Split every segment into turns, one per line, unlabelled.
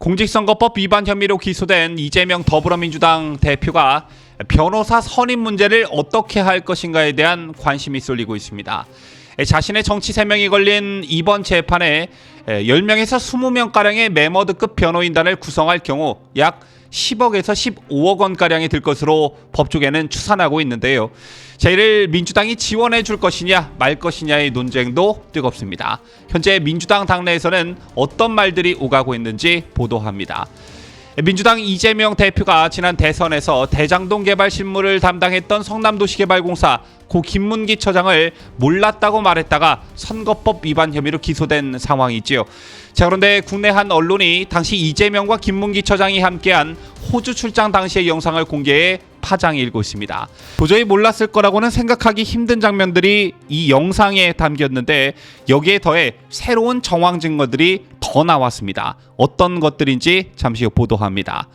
공직선거법 위반 혐의로 기소된 이재명 더불어민주당 대표가 변호사 선임 문제를 어떻게 할 것인가에 대한 관심이 쏠리고 있습니다. 자신의 정치 세명이 걸린 이번 재판에 10명에서 20명가량의 매머드급 변호인단을 구성할 경우 약 10억에서 15억 원가량이 들 것으로 법조계는 추산하고 있는데요. 자, 이를 민주당이 지원해 줄 것이냐 말 것이냐의 논쟁도 뜨겁습니다. 현재 민주당 당내에서는 어떤 말들이 오가고 있는지 보도합니다. 민주당 이재명 대표가 지난 대선에서 대장동 개발 실무를 담당했던 성남도시개발공사 고 김문기 처장을 몰랐다고 말했다가 선거법 위반 혐의로 기소된 상황이지요. 자, 그런데 국내 한 언론이 당시 이재명과 김문기 처장이 함께한 호주 출장 당시의 영상을 공개해 파장이 일고 있습니다. 도저히 몰랐을 거라고는 생각하기 힘든 장면들이 이 영상에 담겼는데 여기에 더해 새로운 정황 증거들이 더 나왔습니다. 어떤 것들인지 잠시 후 보도합니다.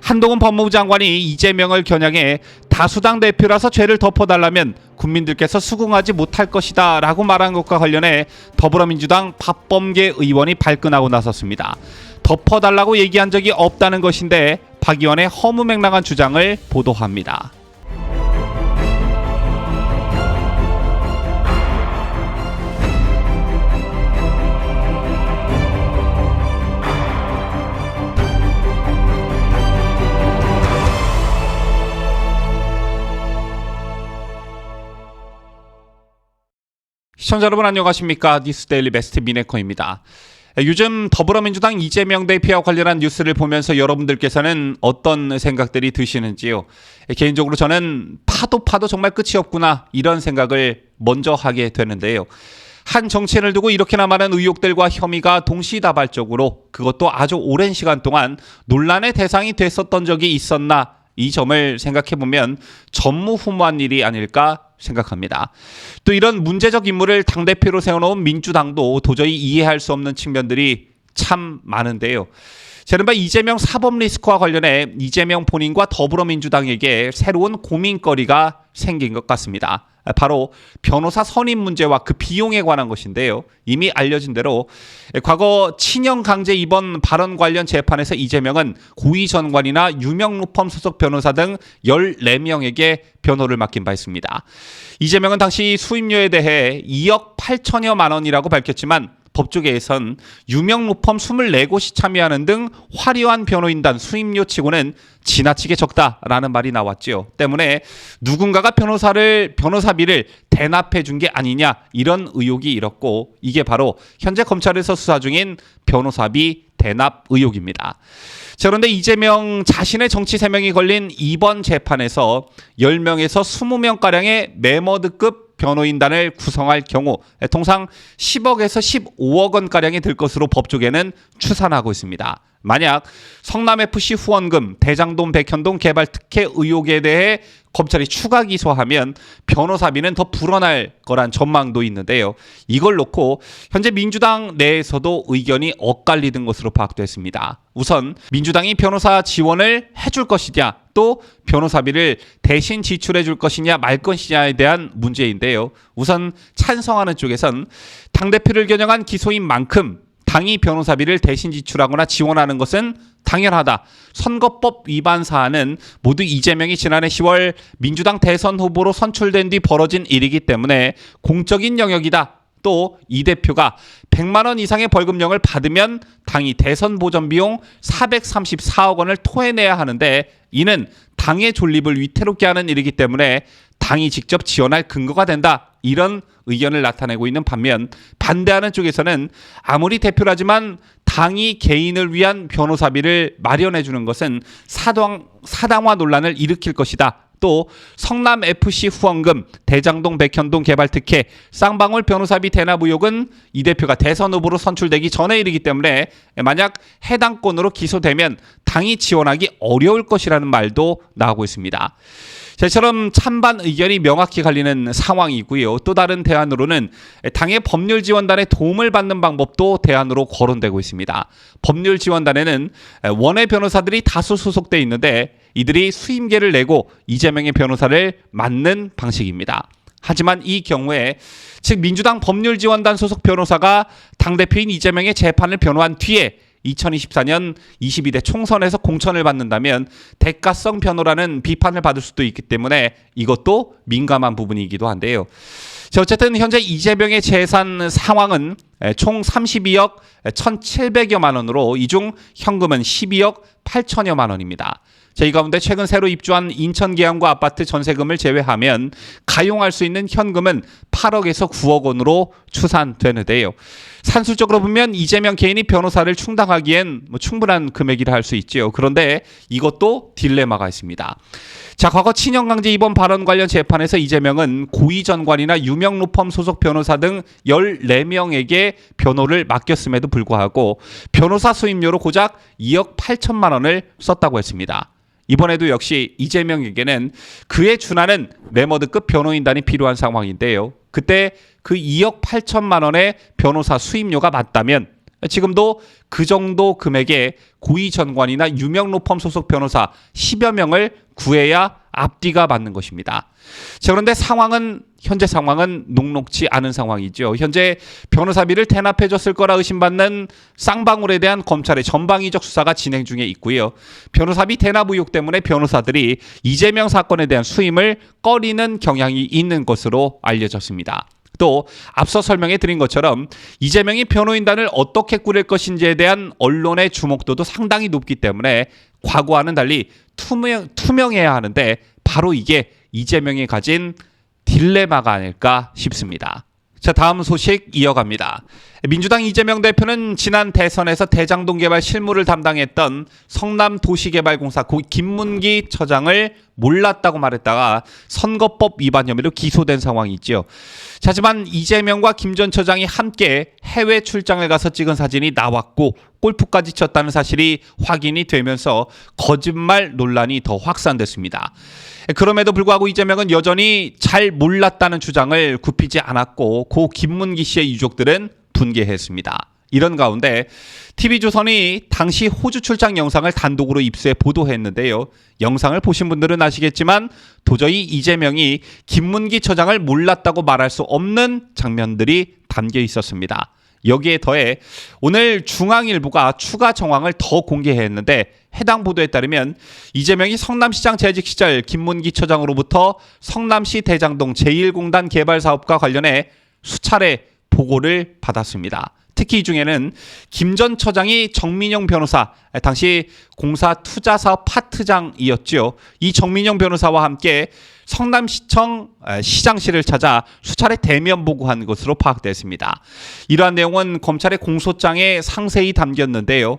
한동훈 법무부 장관이 이재명을 겨냥해 다수당 대표라서 죄를 덮어달라면 국민들께서 수긍하지 못할 것이다 라고 말한 것과 관련해 더불어민주당 박범계 의원이 발끈하고 나섰습니다. 덮어달라고 얘기한 적이 없다는 것인데 박 의원의 허무맹랑한 주장을 보도합니다. 시청자 여러분 안녕하십니까? 뉴스데일리 베스트 미네커입니다. 요즘 더불어민주당 이재명 대표와 관련한 뉴스를 보면서 여러분들께서는 어떤 생각들이 드시는지요? 개인적으로 저는 파도 정말 끝이 없구나 이런 생각을 먼저 하게 되는데요. 한 정치인을 두고 이렇게나 많은 의혹들과 혐의가 동시다발적으로 그것도 아주 오랜 시간 동안 논란의 대상이 됐었던 적이 있었나 이 점을 생각해보면 전무후무한 일이 아닐까 생각합니다. 또 이런 문제적 인물을 당대표로 세워놓은 민주당도 도저히 이해할 수 없는 측면들이 참 많은데요. 이른바 이재명 사법 리스크와 관련해 이재명 본인과 더불어민주당에게 새로운 고민거리가 생긴 것 같습니다. 바로 변호사 선임 문제와 그 비용에 관한 것인데요. 이미 알려진 대로 과거 친형 강제 입원 발언 관련 재판에서 이재명은 고위 전관이나 유명 로펌 소속 변호사 등 14명에게 변호를 맡긴 바 있습니다. 이재명은 당시 수임료에 대해 2억 8천여만 원이라고 밝혔지만 법조계에선 유명 로펌 24곳이 참여하는 등 화려한 변호인단 수임료치고는 지나치게 적다라는 말이 나왔죠. 때문에 누군가가 변호사비를 대납해 준 게 아니냐 이런 의혹이 일었고 이게 바로 현재 검찰에서 수사 중인 변호사비 대납 의혹입니다. 자, 그런데 이재명 자신의 정치 세명이 걸린 이번 재판에서 10명에서 20명가량의 매머드급 변호인단을 구성할 경우 통상 10억에서 15억 원가량이 들 것으로 법조계는 추산하고 있습니다. 만약 성남FC 후원금, 대장동 백현동 개발 특혜 의혹에 대해 검찰이 추가 기소하면 변호사비는 더 불어날 거란 전망도 있는데요. 이걸 놓고 현재 민주당 내에서도 의견이 엇갈리는 것으로 파악됐습니다. 우선 민주당이 변호사 지원을 해줄 것이냐 또 변호사비를 대신 지출해 줄 것이냐 말 것이냐에 대한 문제인데요. 우선 찬성하는 쪽에선 당대표를 겨냥한 기소인 만큼 당이 변호사비를 대신 지출하거나 지원하는 것은 당연하다. 선거법 위반 사안은 모두 이재명이 지난해 10월 민주당 대선 후보로 선출된 뒤 벌어진 일이기 때문에 공적인 영역이다. 또 이 대표가 100만 원 이상의 벌금형을 받으면 당이 대선 보전 비용 434억 원을 토해내야 하는데 이는 당의 존립을 위태롭게 하는 일이기 때문에 당이 직접 지원할 근거가 된다. 이런 의견을 나타내고 있는 반면 반대하는 쪽에서는 아무리 대표라지만 당이 개인을 위한 변호사비를 마련해 주는 것은 사당화 논란을 일으킬 것이다. 또 성남FC 후원금, 대장동 백현동 개발 특혜, 쌍방울 변호사비 대납 의혹은 이 대표가 대선 후보로 선출되기 전의 일이기 때문에 만약 해당 건으로 기소되면 당이 지원하기 어려울 것이라는 말도 나오고 있습니다. 이처럼 찬반 의견이 명확히 갈리는 상황이고요. 또 다른 대안으로는 당의 법률지원단의 도움을 받는 방법도 대안으로 거론되고 있습니다. 법률지원단에는 원외 변호사들이 다수 소속돼 있는데 이들이 수임계를 내고 이재명의 변호사를 맡는 방식입니다. 하지만 이 경우에 즉 민주당 법률지원단 소속 변호사가 당대표인 이재명의 재판을 변호한 뒤에 2024년 22대 총선에서 공천을 받는다면 대가성 변호라는 비판을 받을 수도 있기 때문에 이것도 민감한 부분이기도 한데요. 자, 어쨌든 현재 이재명의 재산 상황은 총 32억 1,700여만 원으로 이 중 현금은 12억 8천여만 원입니다. 자, 이 가운데 최근 새로 입주한 인천 계양구 아파트 전세금을 제외하면 가용할 수 있는 현금은 8억에서 9억 원으로 추산되는데요. 산술적으로 보면 이재명 개인이 변호사를 충당하기엔 충분한 금액이라 할 수 있지요. 그런데 이것도 딜레마가 있습니다. 자, 과거 친형강제 입원 발언 관련 재판에서 이재명은 고위전관이나 유명 로펌 소속 변호사 등 14명에게 변호를 맡겼음에도 불구하고 변호사 수임료로 고작 2억 8천만 원을 썼다고 했습니다. 이번에도 역시 이재명에게는 그에 준하는 레머드급 변호인단이 필요한 상황인데요. 그때 그 2억 8천만 원의 변호사 수임료가 맞다면 지금도 그 정도 금액의 고위전관이나 유명 로펌 소속 변호사 10여 명을 구해야 앞뒤가 맞는 것입니다. 자, 그런데 현재 상황은 녹록지 않은 상황이죠. 현재 변호사비를 대납해줬을 거라 의심받는 쌍방울에 대한 검찰의 전방위적 수사가 진행 중에 있고요. 변호사비 대납 의혹 때문에 변호사들이 이재명 사건에 대한 수임을 꺼리는 경향이 있는 것으로 알려졌습니다. 또 앞서 설명해 드린 것처럼 이재명이 변호인단을 어떻게 꾸릴 것인지에 대한 언론의 주목도도 상당히 높기 때문에 과거와는 달리 투명해야 하는데 바로 이게 이재명이 가진 딜레마가 아닐까 싶습니다. 자, 다음 소식 이어갑니다. 민주당 이재명 대표는 지난 대선에서 대장동 개발 실무를 담당했던 성남도시개발공사 김문기 처장을 몰랐다고 말했다가 선거법 위반 혐의로 기소된 상황이 있죠. 하지만 이재명과 김 전 처장이 함께 해외 출장을 가서 찍은 사진이 나왔고 골프까지 쳤다는 사실이 확인이 되면서 거짓말 논란이 더 확산됐습니다. 그럼에도 불구하고 이재명은 여전히 잘 몰랐다는 주장을 굽히지 않았고 고 김문기 씨의 유족들은 분개했습니다. 이런 가운데 TV조선이 당시 호주 출장 영상을 단독으로 입수해 보도했는데요. 영상을 보신 분들은 아시겠지만 도저히 이재명이 김문기 처장을 몰랐다고 말할 수 없는 장면들이 담겨 있었습니다. 여기에 더해 오늘 중앙일보가 추가 정황을 더 공개했는데 해당 보도에 따르면 이재명이 성남시장 재직 시절 김문기 처장으로부터 성남시 대장동 제1공단 개발 사업과 관련해 수차례 보고를 받았습니다. 특히 이 중에는 김 전 처장이 정민용 변호사, 당시 공사 투자사업 파트장이었죠. 이 정민용 변호사와 함께 성남시청 시장실을 찾아 수차례 대면 보고한 것으로 파악됐습니다. 이러한 내용은 검찰의 공소장에 상세히 담겼는데요.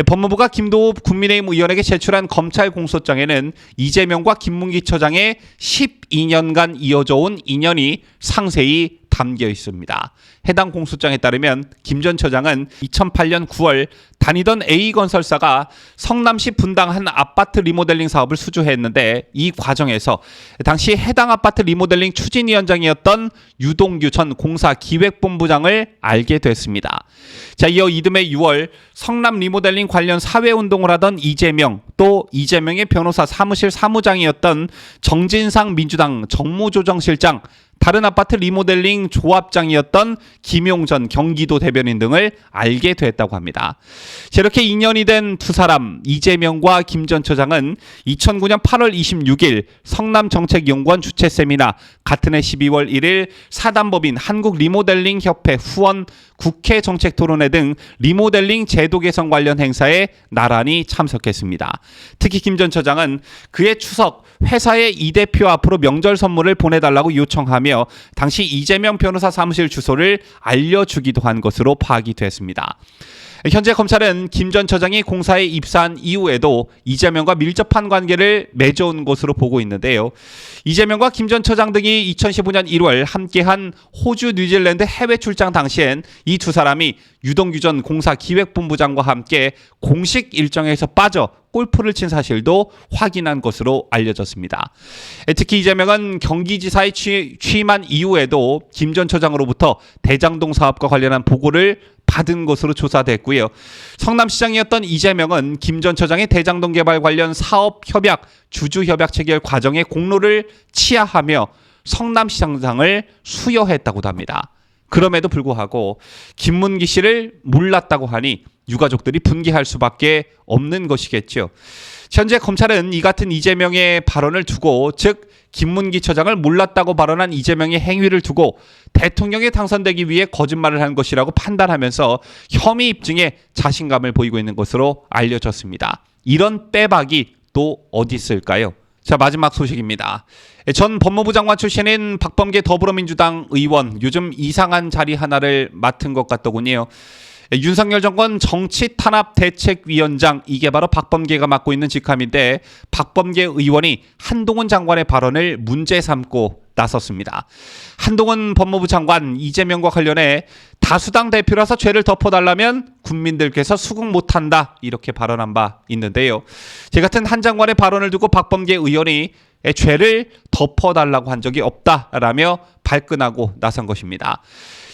법무부가 김도읍 국민의힘 의원에게 제출한 검찰 공소장에는 이재명과 김문기 처장의 12년간 이어져 온 인연이 상세히 담겨 있습니다. 해당 공소장에 따르면 김 전 처장은 2008년 9월 다니던 A건설사가 성남시 분당 한 아파트 리모델링 사업을 수주했는데 이 과정에서 당시 해당 아파트 리모델링 추진위원장이었던 유동규 전 공사기획본부장을 알게 됐습니다. 자, 이어 이듬해 6월 성남 리모델링 관련 사회운동을 하던 이재명, 또 이재명의 변호사 사무실 사무장이었던 정진상 민주당 정무조정실장, 다른 아파트 리모델링 조합장이었던 김용전 경기도 대변인 등을 알게 됐다고 합니다. 이렇게 인연이 된 두 사람 이재명과 김 전 처장은 2009년 8월 26일 성남정책연구원 주최 세미나, 같은 해 12월 1일 사단법인 한국리모델링협회 후원 국회 정책토론회 등 리모델링 제도 개선 관련 행사에 나란히 참석했습니다. 특히 김 전 처장은 그의 추석 회사의 이 대표 앞으로 명절 선물을 보내달라고 요청하며 당시 이재명 변호사 사무실 주소를 알려주기도 한 것으로 파악이 됐습니다. 현재 검찰은 김 전 처장이 공사에 입사한 이후에도 이재명과 밀접한 관계를 맺어온 것으로 보고 있는데요. 이재명과 김 전 처장 등이 2015년 1월 함께한 호주 뉴질랜드 해외 출장 당시엔 이 두 사람이 유동규 전 공사기획본부장과 함께 공식 일정에서 빠져 골프를 친 사실도 확인한 것으로 알려졌습니다. 특히 이재명은 경기지사에 취임한 이후에도 김 전 처장으로부터 대장동 사업과 관련한 보고를 받은 것으로 조사됐고요. 성남시장이었던 이재명은 김 전 처장의 대장동 개발 관련 사업 협약, 주주 협약 체결 과정의 공로를 치하하며 성남시장상을 수여했다고도 합니다. 그럼에도 불구하고 김문기 씨를 몰랐다고 하니 유가족들이 분개할 수밖에 없는 것이겠죠. 현재 검찰은 이 같은 이재명의 발언을 두고, 즉 김문기 처장을 몰랐다고 발언한 이재명의 행위를 두고 대통령에 당선되기 위해 거짓말을 한 것이라고 판단하면서 혐의 입증에 자신감을 보이고 있는 것으로 알려졌습니다. 이런 빼박이 또 어디 있을까요? 자, 마지막 소식입니다. 전 법무부 장관 출신인 박범계 더불어민주당 의원, 요즘 이상한 자리 하나를 맡은 것 같더군요. 윤석열 정권 정치탄압대책위원장, 이게 바로 박범계가 맡고 있는 직함인데, 박범계 의원이 한동훈 장관의 발언을 문제 삼고 나섰습니다. 한동훈 법무부 장관 이재명과 관련해 다수당 대표라서 죄를 덮어달라면 국민들께서 수긍 못한다, 이렇게 발언한 바 있는데요. 제 같은 한 장관의 발언을 두고 박범계 의원이 죄를 덮어달라고 한 적이 없다라며 발끈하고 나선 것입니다.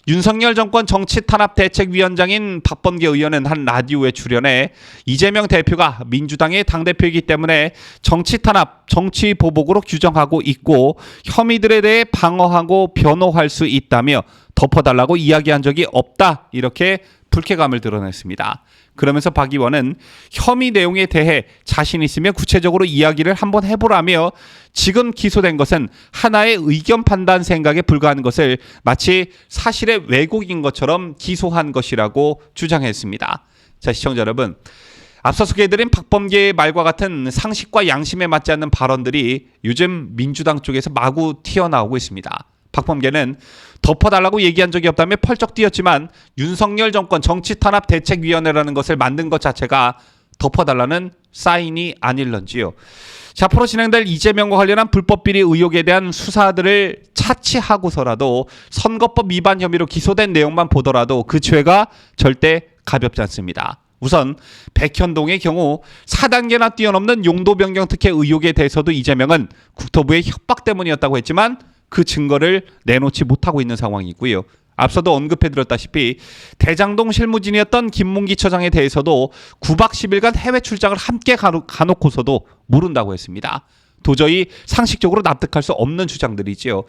윤석열 정권 정치탄압대책위원장인 박범계 의원은 한 라디오에 출연해 이재명 대표가 민주당의 당대표이기 때문에 정치탄압, 정치보복으로 규정하고 있고 혐의들에 대해 방어하고 변호할 수 있다며 덮어달라고 이야기한 적이 없다, 이렇게 불쾌감을 드러냈습니다. 그러면서 박 의원은 혐의 내용에 대해 자신 있으면 구체적으로 이야기를 한번 해보라며 지금 기소된 것은 하나의 의견 판단 생각에 불과한 것을 마치 사실의 왜곡인 것처럼 기소한 것이라고 주장했습니다. 자, 시청자 여러분, 앞서 소개해드린 박범계의 말과 같은 상식과 양심에 맞지 않는 발언들이 요즘 민주당 쪽에서 마구 튀어나오고 있습니다. 박범계는 덮어달라고 얘기한 적이 없다며 펄쩍 뛰었지만 윤석열 정권 정치탄압대책위원회라는 것을 만든 것 자체가 덮어달라는 사인이 아닐런지요. 자, 앞으로 진행될 이재명과 관련한 불법비리 의혹에 대한 수사들을 차치하고서라도 선거법 위반 혐의로 기소된 내용만 보더라도 그 죄가 절대 가볍지 않습니다. 우선 백현동의 경우 4단계나 뛰어넘는 용도 변경 특혜 의혹에 대해서도 이재명은 국토부의 협박 때문이었다고 했지만 그 증거를 내놓지 못하고 있는 상황이고요. 앞서도 언급해드렸다시피 대장동 실무진이었던 김문기 처장에 대해서도 9박 10일간 해외 출장을 함께 가놓고서도 모른다고 했습니다. 도저히 상식적으로 납득할 수 없는 주장들이지요.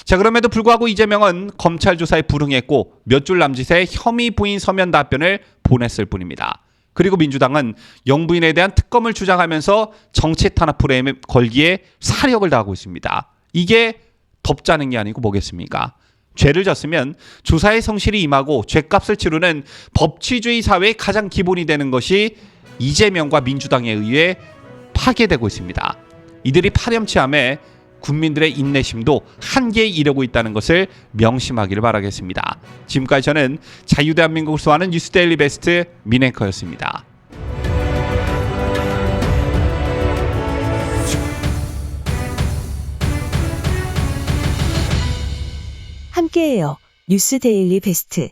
자, 그럼에도 불구하고 이재명은 검찰 조사에 불응했고 몇 줄 남짓의 혐의 부인 서면 답변을 보냈을 뿐입니다. 그리고 민주당은 영부인에 대한 특검을 주장하면서 정치 탄압 프레임에 걸기에 사력을 다하고 있습니다. 이게 덮자는 게 아니고 뭐겠습니까? 죄를 졌으면 조사의 성실히 임하고 죄값을 치르는 법치주의 사회의 가장 기본이 되는 것이 이재명과 민주당에 의해 파괴되고 있습니다. 이들이 파렴치함에 국민들의 인내심도 한계에 이르고 있다는 것을 명심하기를 바라겠습니다. 지금까지 저는 자유대한민국을 수호하는 뉴스데일리 베스트 민앵커였습니다.
함께해요. 뉴스데일리 베스트.